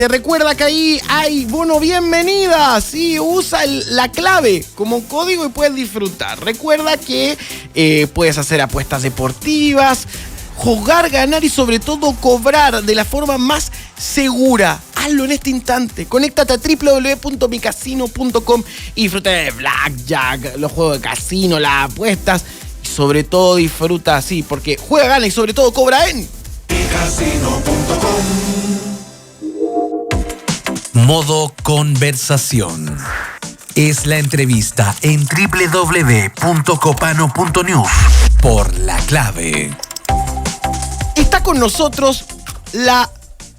Te recuerda que ahí hay bono bienvenida, sí, usa la clave como código y puedes disfrutar. Recuerda que puedes hacer apuestas deportivas, jugar, ganar y sobre todo cobrar de la forma más segura. Hazlo en este instante. Conéctate a www.micasino.com y disfruta de blackjack, los juegos de casino, las apuestas y sobre todo disfruta así, porque juega, gana y sobre todo cobra en micasino.com. Modo conversación. Es la entrevista en www.copano.news por La Clave. Está con nosotros la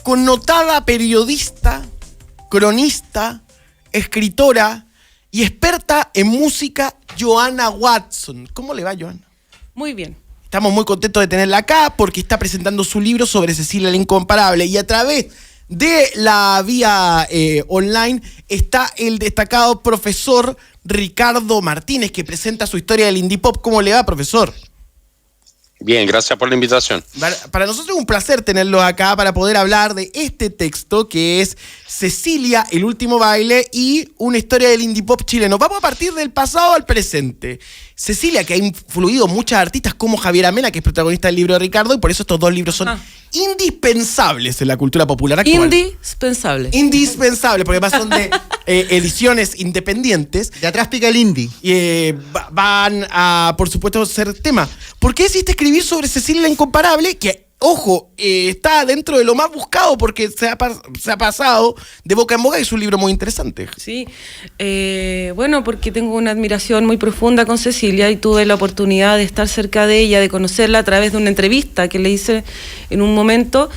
connotada periodista, cronista, escritora y experta en música, Johanna Watson. ¿Cómo le va, Johanna? Muy bien. Estamos muy contentos de tenerla acá porque está presentando su libro sobre Cecilia la Incomparable y a través de la vía online está el destacado profesor Ricardo Martínez, que presenta su historia del indie pop. ¿Cómo le va, profesor? Bien, gracias por la invitación. Para nosotros es un placer tenerlos acá para poder hablar de este texto que es Cecilia, el último baile y una historia del indie pop chileno. Vamos a partir del pasado al presente. Cecilia, que ha influido muchas artistas como Javiera Mena, que es protagonista del libro de Ricardo, y por eso estos dos libros son indispensables en la cultura popular actual. Indispensables, porque además son de ediciones independientes. De atrás pica el indie. Van a, por supuesto, ser tema. ¿Por qué decidiste escribir sobre Cecilia la Incomparable? Que, ojo, está dentro de lo más buscado porque se ha pasado de boca en boca y es un libro muy interesante. Sí, bueno, porque tengo una admiración muy profunda con Cecilia y tuve la oportunidad de estar cerca de ella, de conocerla a través de una entrevista que le hice en un momento.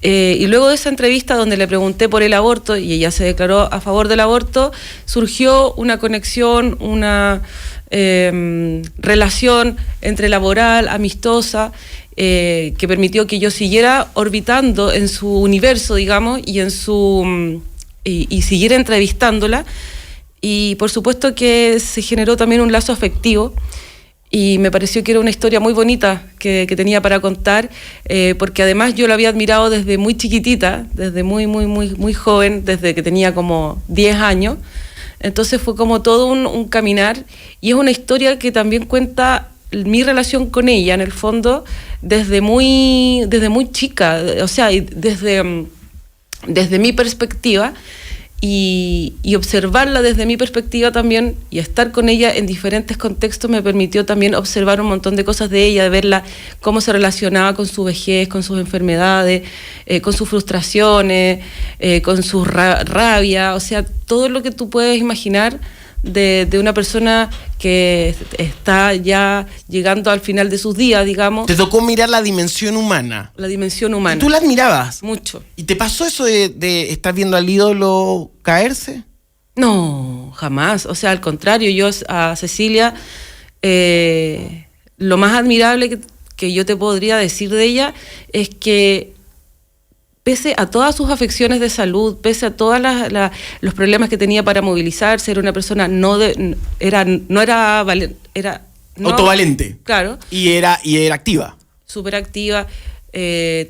Y luego de esa entrevista donde le pregunté por el aborto y ella se declaró a favor del aborto, surgió una conexión, una relación entre laboral, amistosa, que permitió que yo siguiera orbitando en su universo, digamos, y en su y siguiera entrevistándola. Y por supuesto que se generó también un lazo afectivo. Y me pareció que era una historia muy bonita que tenía para contar, porque además yo la había admirado desde muy chiquitita, desde muy joven, desde que tenía como 10 años. Entonces fue como todo un caminar, y es una historia que también cuenta mi relación con ella, en el fondo, desde muy chica, o sea, desde mi perspectiva. Y observarla desde mi perspectiva también, y estar con ella en diferentes contextos, me permitió también observar un montón de cosas de ella, de verla cómo se relacionaba con su vejez, con sus enfermedades, con sus frustraciones, con su rabia, o sea, todo lo que tú puedes imaginar de una persona que está ya llegando al final de sus días, digamos. Te tocó mirar la dimensión humana. La dimensión humana. ¿Y tú la admirabas? Mucho. ¿Y te pasó eso de estar viendo al ídolo caerse? No, jamás. O sea, al contrario, yo a Cecilia, lo más admirable que yo te podría decir de ella es que pese a todas sus afecciones de salud, pese a todos los problemas que tenía para movilizarse, era una persona autovalente. Claro. Y era activa. Súper activa.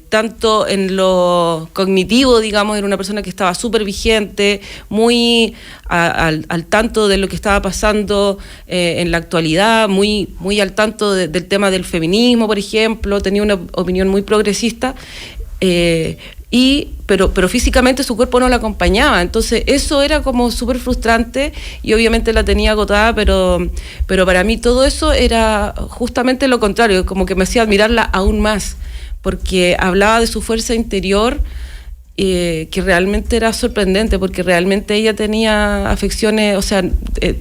Tanto en lo cognitivo, digamos, era una persona que estaba súper vigente, muy al tanto de lo que estaba pasando en la actualidad, muy al tanto del tema del feminismo, por ejemplo, tenía una opinión muy progresista. Pero físicamente su cuerpo no la acompañaba, entonces eso era como súper frustrante y obviamente la tenía agotada, pero para mí todo eso era justamente lo contrario, como que me hacía admirarla aún más, porque hablaba de su fuerza interior, que realmente era sorprendente, porque realmente ella tenía afecciones, o sea,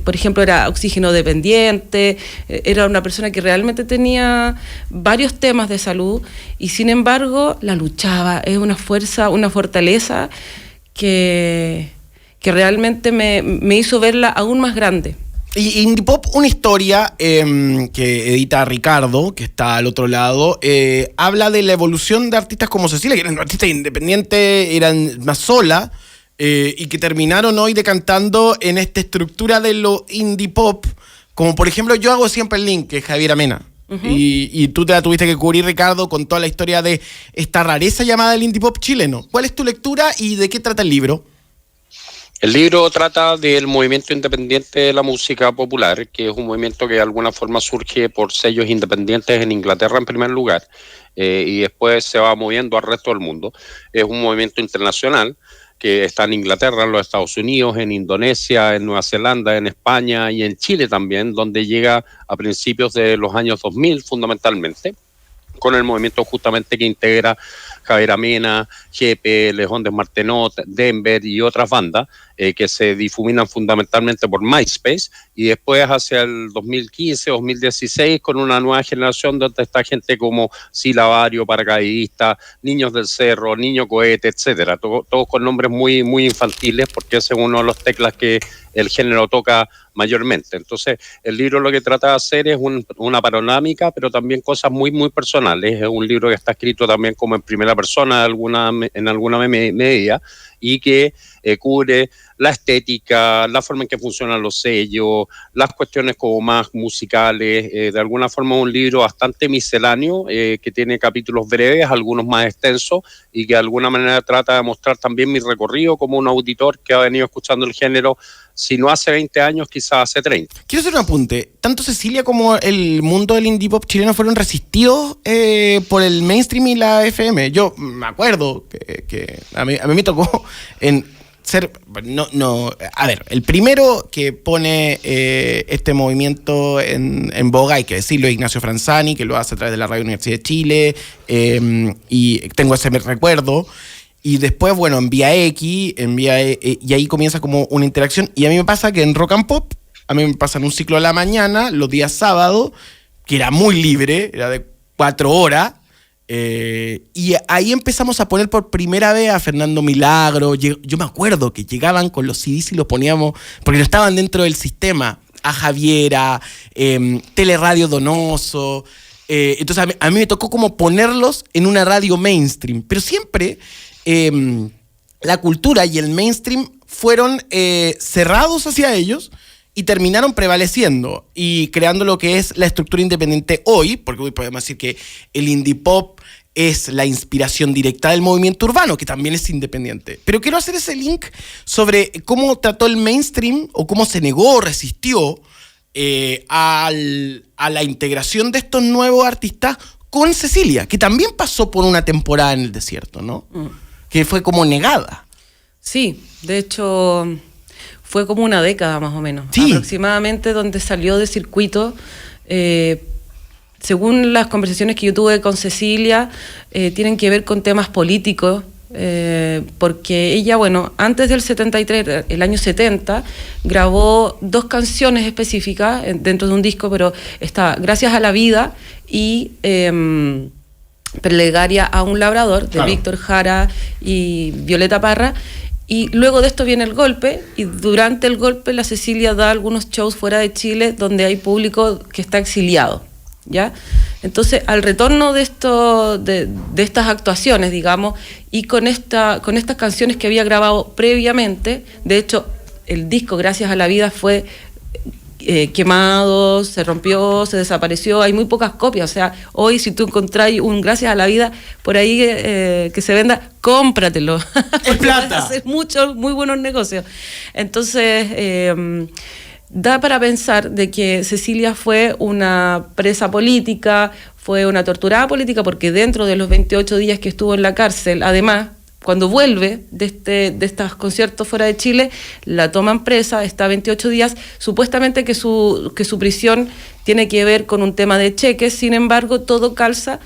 por ejemplo, era oxígeno dependiente, era una persona que realmente tenía varios temas de salud y sin embargo la luchaba. Es una fuerza, una fortaleza que realmente me hizo verla aún más grande. Y Indie Pop, una historia que edita Ricardo, que está al otro lado, habla de la evolución de artistas como Cecilia, que eran artistas independientes, eran más sola, y que terminaron hoy decantando en esta estructura de lo Indie Pop, como por ejemplo yo hago siempre el link, que es Javiera Mena. Y tú te la tuviste que cubrir, Ricardo, con toda la historia de esta rareza llamada el indie pop chileno. ¿Cuál es tu lectura y de qué trata el libro? El libro trata del movimiento independiente de la música popular, que es un movimiento que de alguna forma surge por sellos independientes en Inglaterra en primer lugar, y después se va moviendo al resto del mundo. Es un movimiento internacional que está en Inglaterra, en los Estados Unidos, en Indonesia, en Nueva Zelanda, en España y en Chile también, donde llega a principios de los años 2000 fundamentalmente, con el movimiento justamente que integra Javier Amena, Jepe, Lejón de Martenot, Denver y otras bandas que se difuminan fundamentalmente por MySpace, y después hacia el 2015, 2016 con una nueva generación donde está gente como Silabario, Paracaidista, Niños del Cerro, Niño Cohete, etcétera, todos con nombres muy, muy infantiles, porque ese es uno de los teclas que el género toca mayormente. Entonces, el libro lo que trata de hacer es una panorámica, pero también cosas muy, muy personales. Es un libro que está escrito también como en primera persona en alguna medida, y que cubre la estética, la forma en que funcionan los sellos, las cuestiones como más musicales. De alguna forma un libro bastante misceláneo, que tiene capítulos breves, algunos más extensos, y que de alguna manera trata de mostrar también mi recorrido como un auditor que ha venido escuchando el género, si no hace 20 años, quizás hace 30. Quiero hacer un apunte. Tanto Cecilia como el mundo del indie pop chileno fueron resistidos por el mainstream y la FM. Yo me acuerdo que a mí me tocó en ser... A ver, el primero que pone este movimiento en boga, hay que decirlo, es Ignacio Franzani, que lo hace a través de la Radio Universidad de Chile, y tengo ese recuerdo. Y después, bueno, en Vía X, y ahí comienza como una interacción. Y a mí me pasa que en Rock and Pop, a mí me pasan un ciclo a la mañana, los días sábados, que era muy libre, era de 4 horas. Y ahí empezamos a poner por primera vez a Fernando Milagro. Yo me acuerdo que llegaban con los CDs y los poníamos, porque no estaban dentro del sistema, a Javiera, Teleradio Donoso. Entonces a mí me tocó como ponerlos en una radio mainstream. Pero siempre... la cultura y el mainstream fueron cerrados hacia ellos y terminaron prevaleciendo y creando lo que es la estructura independiente hoy, porque hoy podemos decir que el indie pop es la inspiración directa del movimiento urbano, que también es independiente. Pero quiero hacer ese link sobre cómo trató el mainstream o cómo se negó o resistió a la integración de estos nuevos artistas con Cecilia, que también pasó por una temporada en el desierto, ¿no? Que fue como negada. Sí, de hecho fue como una década más o menos, sí, aproximadamente, donde salió de circuito. Según las conversaciones que yo tuve con Cecilia, tienen que ver con temas políticos, porque ella, bueno, antes del 73, el año 70, grabó 2 canciones específicas dentro de un disco, pero está Gracias a la Vida y... Plegaria a un labrador, de claro, Víctor Jara y Violeta Parra. Y luego de esto viene el golpe, y durante el golpe la Cecilia da algunos shows fuera de Chile donde hay público que está exiliado, ¿ya? Entonces, al retorno de estas actuaciones, digamos, y con estas canciones que había grabado previamente, de hecho, el disco Gracias a la Vida fue quemado, se rompió, se desapareció, hay muy pocas copias. O sea, hoy si tú encontrás un Gracias a la Vida por ahí que se venda, cómpratelo. Es plata. Puedes hacer muchos, muy buenos negocios. Entonces, da para pensar de que Cecilia fue una presa política, fue una torturada política, porque dentro de los 28 días que estuvo en la cárcel, además, cuando vuelve de estos conciertos fuera de Chile, la toman presa, está 28 días, supuestamente que su prisión tiene que ver con un tema de cheques. Sin embargo, todo calza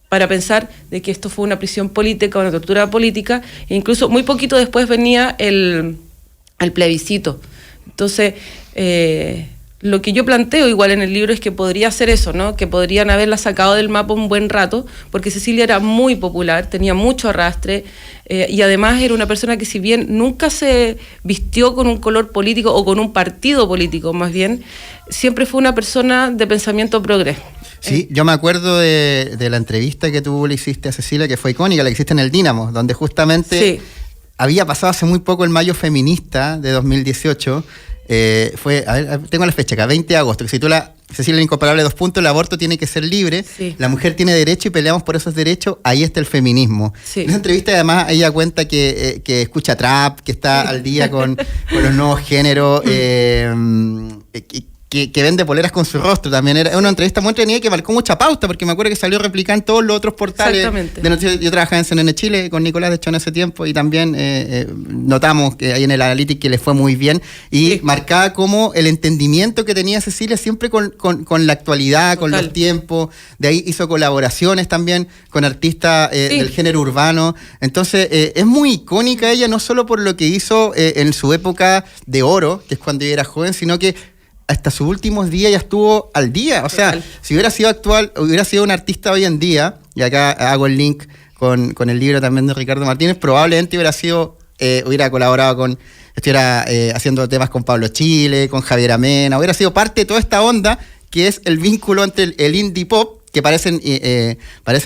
para pensar de que esto fue una prisión política, una tortura política, e incluso muy poquito después venía el plebiscito. Entonces, lo que yo planteo igual en el libro es que podría ser eso, ¿no? Que podrían haberla sacado del mapa un buen rato, porque Cecilia era muy popular, tenía mucho arrastre, y además era una persona que, si bien nunca se vistió con un color político o con un partido político, más bien, siempre fue una persona de pensamiento progres. Sí, yo me acuerdo de la entrevista que tú le hiciste a Cecilia, que fue icónica, la que hiciste en el Dínamo, donde justamente sí, había pasado hace muy poco el Mayo Feminista de 2018. Fue, a ver, tengo la fecha acá, 20 de agosto, que se titula Cecilia el Incomparable, 2 puntos, el aborto tiene que ser libre, Sí. la mujer tiene derecho y peleamos por esos derechos, ahí está el feminismo. Sí. En esa entrevista además ella cuenta que escucha trap, que está al día con los nuevos géneros, que vende poleras con su rostro también. Era una entrevista muy entretenida que marcó mucha pauta, porque me acuerdo que salió replicada en todos los otros portales. Exactamente. De noticias. Yo trabajaba en CNN Chile con Nicolás, de hecho, en ese tiempo, y también notamos que ahí en el Analytics que le fue muy bien, y Sí. marcaba como el entendimiento que tenía Cecilia siempre con la actualidad, con Total. los tiempos. De ahí hizo colaboraciones también con artistas Sí. del género urbano. Entonces, es muy icónica ella, no solo por lo que hizo en su época de oro, que es cuando ella era joven, sino que hasta sus últimos días ya estuvo al día. O sea, Total. si hubiera sido actual, hubiera sido un artista hoy en día, y acá hago el link con el libro también de Ricardo Martínez, probablemente hubiera colaborado estuviera haciendo temas con Pablo Chile, con Javier Amena, hubiera sido parte de toda esta onda que es el vínculo entre el indie pop, que parecen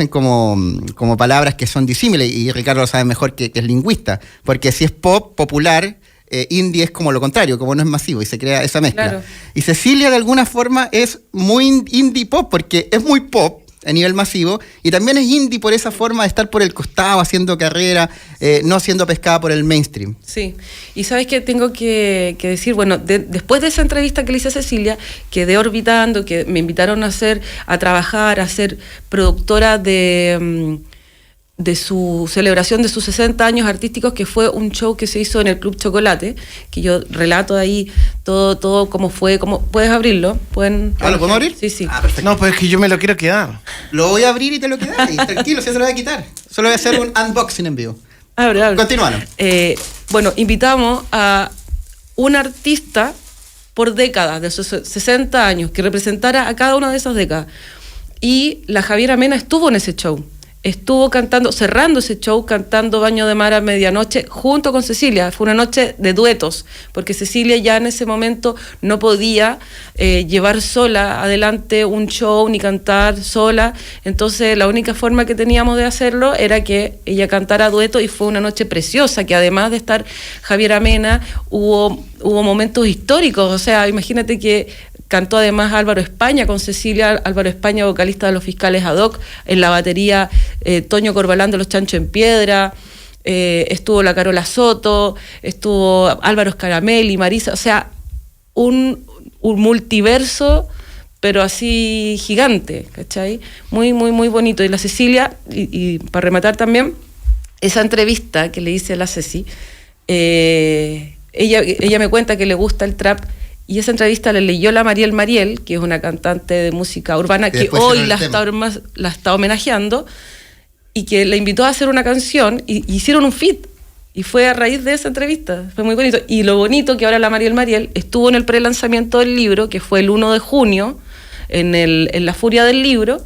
como palabras que son disímiles, y Ricardo lo sabe mejor que es lingüista, porque si es pop, popular, indie es como lo contrario, como no es masivo, y se crea esa mezcla. Claro. Y Cecilia de alguna forma es muy indie pop, porque es muy pop a nivel masivo, y también es indie por esa forma de estar por el costado haciendo carrera, no siendo pescada por el mainstream. Sí, y sabes que tengo que decir, bueno, después de esa entrevista que le hice a Cecilia, quedé orbitando, que me invitaron a trabajar, a ser productora de su celebración de sus 60 años artísticos, que fue un show que se hizo en el Club Chocolate, que yo relato ahí todo cómo fue, ¿puedes abrirlo? ¿Pueden? ¿Ah, lo podemos abrir? Sí, sí. Ah, perfecto. No, pues es que yo me lo quiero quedar. Lo voy a abrir y te lo quedas, y tranquilo, si se lo voy a quitar. Solo voy a hacer un unboxing en vivo. Abre. Continuamos. Bueno, invitamos a un artista por décadas, de sus 60 años, que representara a cada una de esas décadas. Y la Javiera Mena estuvo en ese show. Estuvo cantando, cerrando ese show, cantando Baño de Mar a medianoche, junto con Cecilia. Fue una noche de duetos, porque Cecilia ya en ese momento no podía llevar sola adelante un show, ni cantar sola. Entonces la única forma que teníamos de hacerlo era que ella cantara dueto, y fue una noche preciosa, que además de estar Javiera Mena, hubo momentos históricos. O sea, imagínate que cantó además Álvaro España con Cecilia, Álvaro España, vocalista de Los Fiscales Ad Hoc, en la batería Toño Corbalán de Los Chanchos en Piedra, estuvo la Carola Soto, estuvo Álvaro Scaramelli, Marisa, o sea, un multiverso, pero así gigante, ¿cachai? Muy, muy, muy bonito. Y la Cecilia, y para rematar también, esa entrevista que le hice a la Ceci, ella me cuenta que le gusta el trap, y esa entrevista la leyó la Mariel, que es una cantante de música urbana que hoy la está homenajeando, y que la invitó a hacer una canción, y hicieron un feat, y fue a raíz de esa entrevista. Fue muy bonito. Y lo bonito que ahora la Mariel estuvo en el prelanzamiento del libro, que fue el 1 de junio, en La Furia del Libro,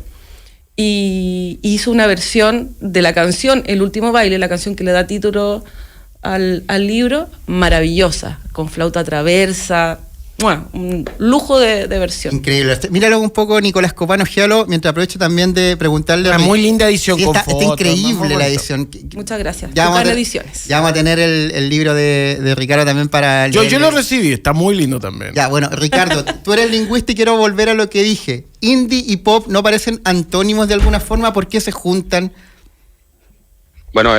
y hizo una versión de la canción El Último Baile, la canción que le da título al libro, maravillosa, con flauta traversa. Bueno, un lujo de versión. Increíble. Míralo un poco, Nicolás Copano Gialo, mientras aprovecho también de preguntarle. Una muy linda edición, sí, con está fotos, increíble muy la bonito. edición. Muchas gracias. Ya vamos, Ediciones. ya vamos a tener el libro de Ricardo también para Yo leerlo. lo recibí, está muy lindo también. Ya, bueno, Ricardo, tú eres lingüista y quiero volver a lo que dije. Indie y pop no parecen antónimos de alguna forma, ¿por qué se juntan? Bueno,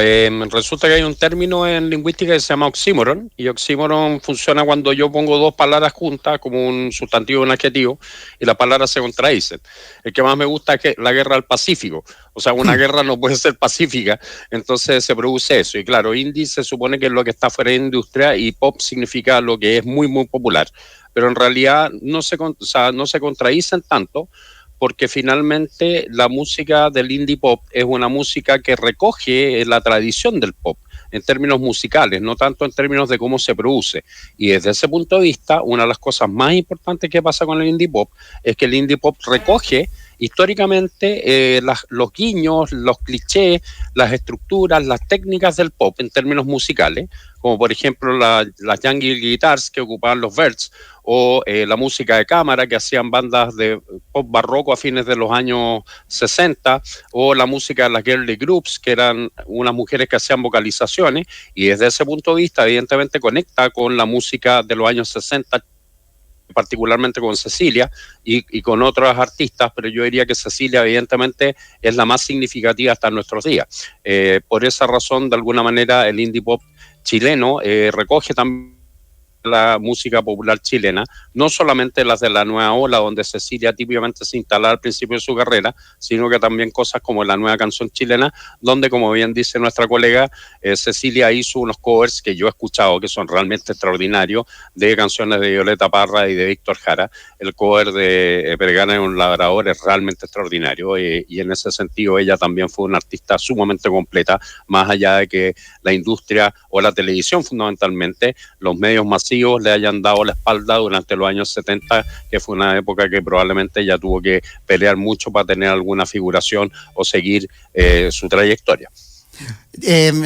resulta que hay un término en lingüística que se llama oxímoron, y oxímoron funciona cuando yo pongo dos palabras juntas como un sustantivo y un adjetivo, y las palabras se contradicen. El que más me gusta es que la guerra del Pacífico, o sea, una guerra no puede ser pacífica, entonces se produce eso. Y claro, indie se supone que es lo que está fuera de industria, y pop significa lo que es muy, muy popular, pero en realidad no se contradicen tanto, porque finalmente la música del indie pop es una música que recoge la tradición del pop en términos musicales, no tanto en términos de cómo se produce. Y desde ese punto de vista, una de las cosas más importantes que pasa con el indie pop es que el indie pop recoge históricamente los guiños, los clichés, las estructuras, las técnicas del pop en términos musicales, como por ejemplo las jungle guitars que ocupaban los Verts, o la música de cámara que hacían bandas de pop barroco a fines de los años 60, o la música de las girly groups, que eran unas mujeres que hacían vocalizaciones, y desde ese punto de vista evidentemente conecta con la música de los años 60, particularmente con Cecilia y con otros artistas, pero yo diría que Cecilia evidentemente es la más significativa hasta nuestros días. Por esa razón, de alguna manera, el indie pop chileno recoge también la música popular chilena, no solamente las de la nueva ola, donde Cecilia típicamente se instala al principio de su carrera, sino que también cosas como la nueva canción chilena, donde, como bien dice nuestra colega, Cecilia hizo unos covers que yo he escuchado, que son realmente extraordinarios, de canciones de Violeta Parra y de Víctor Jara. El cover de Vergara es un labrador, es realmente extraordinario, y en ese sentido ella también fue una artista sumamente completa, más allá de que la industria o la televisión fundamentalmente, los medios masivos le hayan dado la espalda durante los años 70, que fue una época que probablemente ella tuvo que pelear mucho para tener alguna figuración o seguir su trayectoria.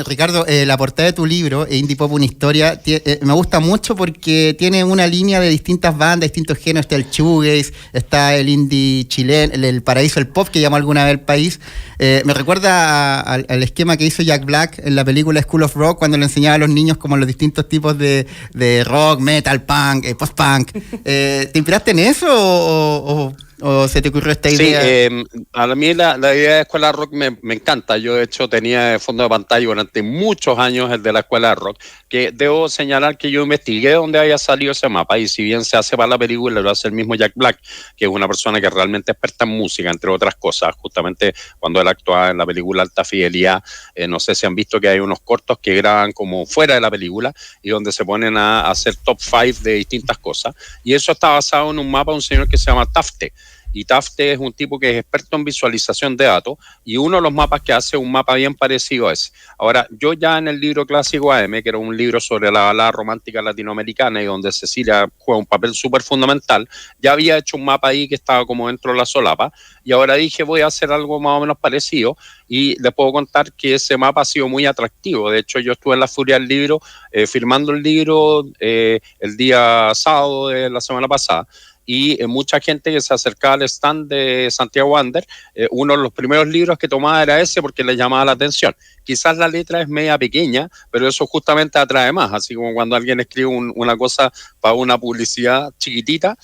Ricardo, la portada de tu libro, Indie Pop, una historia, me gusta mucho porque tiene una línea de distintas bandas, distintos géneros. Está el shoegaze, está el indie chileno, el paraíso del pop, que llamó alguna vez el país. Me recuerda al esquema que hizo Jack Black en la película School of Rock, cuando le enseñaba a los niños como los distintos tipos de rock, metal, punk, post-punk. ¿Te inspiraste en eso o se te ocurrió esta idea? Sí, a mí la idea de Escuela de Rock me encanta. Yo, de hecho, tenía de fondo de pantalla durante muchos años el de la Escuela de Rock, que debo señalar que yo investigué dónde había salido ese mapa, y si bien se hace para la película, lo hace el mismo Jack Black, que es una persona que realmente es experta en música, entre otras cosas. Justamente cuando él actuaba en la película Alta Fidelidad, no sé si han visto que hay unos cortos que graban como fuera de la película y donde se ponen a hacer top 5 de distintas cosas, y eso está basado en un mapa de un señor que se llama Tafte. Y Tafte es un tipo que es experto en visualización de datos, y uno de los mapas que hace un mapa bien parecido a ese. Ahora, yo ya en el libro clásico AM, que era un libro sobre la balada romántica latinoamericana y donde Cecilia juega un papel súper fundamental, ya había hecho un mapa ahí que estaba como dentro de la solapa, y ahora dije voy a hacer algo más o menos parecido, y les puedo contar que ese mapa ha sido muy atractivo. De hecho, yo estuve en la Furia del Libro firmando el libro el día sábado de la semana pasada, y mucha gente que se acercaba al stand de Santiago Wander, uno de los primeros libros que tomaba era ese porque le llamaba la atención. Quizás la letra es media pequeña, pero eso justamente atrae más, así como cuando alguien escribe una cosa para una publicidad chiquitita,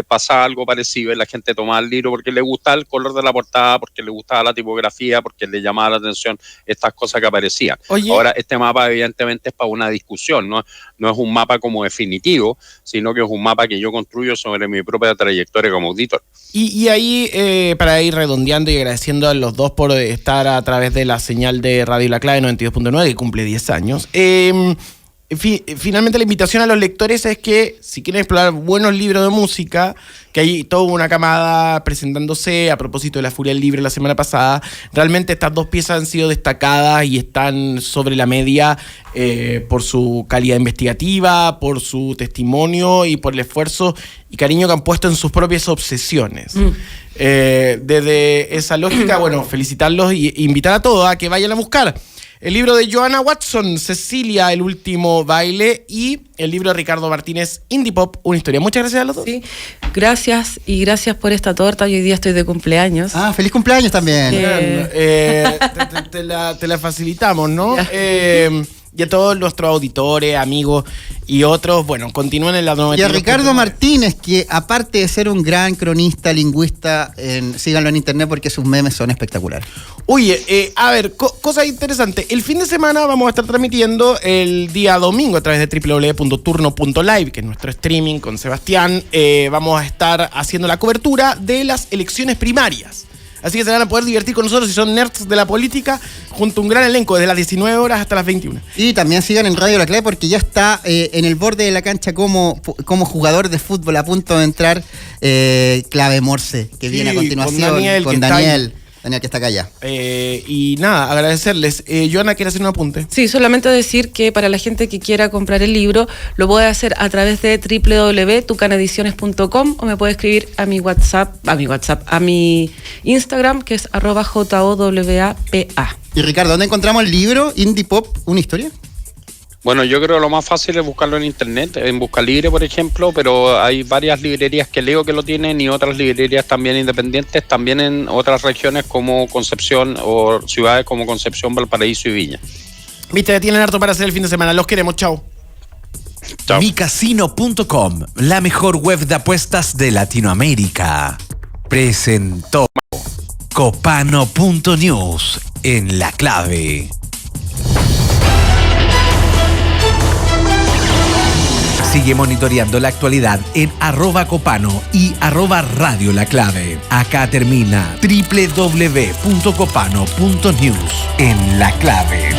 pasaba algo parecido y la gente tomaba el libro porque le gustaba el color de la portada, porque le gustaba la tipografía, porque le llamaba la atención estas cosas que aparecían. Oye, ahora, este mapa evidentemente es para una discusión, no es un mapa como definitivo, sino que es un mapa que yo construyo sobre mi propia trayectoria como auditor. Y ahí, para ir redondeando y agradeciendo a los dos por estar a través de la señal de Radio La Clave 92.9, que cumple 10 años, finalmente la invitación a los lectores es que si quieren explorar buenos libros de música, que hay toda una camada presentándose a propósito de la Furia del Libro la semana pasada, realmente estas dos piezas han sido destacadas y están sobre la media por su calidad investigativa, por su testimonio y por el esfuerzo y cariño que han puesto en sus propias obsesiones. Desde esa lógica, bueno, felicitarlos e invitar a todos a que vayan a buscar el libro de Joanna Watson, Cecilia, el último baile, y el libro de Ricardo Martínez, Indie Pop, una historia. Muchas gracias a los dos. Sí, gracias, y gracias por esta torta. Hoy día estoy de cumpleaños. Ah, feliz cumpleaños también. Te la facilitamos, ¿no? Y a todos nuestros auditores, amigos y otros, bueno, continúen en la 92. Y a Ricardo Martínez, que aparte de ser un gran cronista, lingüista, síganlo en internet porque sus memes son espectaculares. Oye, a ver, cosa interesante. El fin de semana vamos a estar transmitiendo el día domingo a través de www.turno.live, que es nuestro streaming con Sebastián. Vamos a estar haciendo la cobertura de las elecciones primarias. Así que se van a poder divertir con nosotros si son nerds de la política, junto a un gran elenco desde las 19 horas hasta las 21. Y también sigan en Radio La Clave porque ya está en el borde de la cancha como jugador de fútbol a punto de entrar Clave Morse, que viene a continuación con Daniel. Daniel, que está acá ya. Y nada, agradecerles. Joana, ¿quiere hacer un apunte? Sí, solamente decir que para la gente que quiera comprar el libro, lo puede hacer a través de www.tucanediciones.com o me puede escribir a mi WhatsApp, a mi Instagram, que es @jowapa. Y Ricardo, ¿dónde encontramos el libro Indie Pop, una historia? Bueno, yo creo que lo más fácil es buscarlo en internet, en Buscalibre, por ejemplo, pero hay varias librerías que leo que lo tienen y otras librerías también independientes, también en otras regiones como Concepción o ciudades como Concepción, Valparaíso y Viña. Viste, tienen harto para hacer el fin de semana. Los queremos, chao. Chao. Micasino.com, la mejor web de apuestas de Latinoamérica. Presentó Copano.news en La Clave. Sigue monitoreando la actualidad en @Copano y @Radio La Clave. Acá termina www.copano.news en La Clave.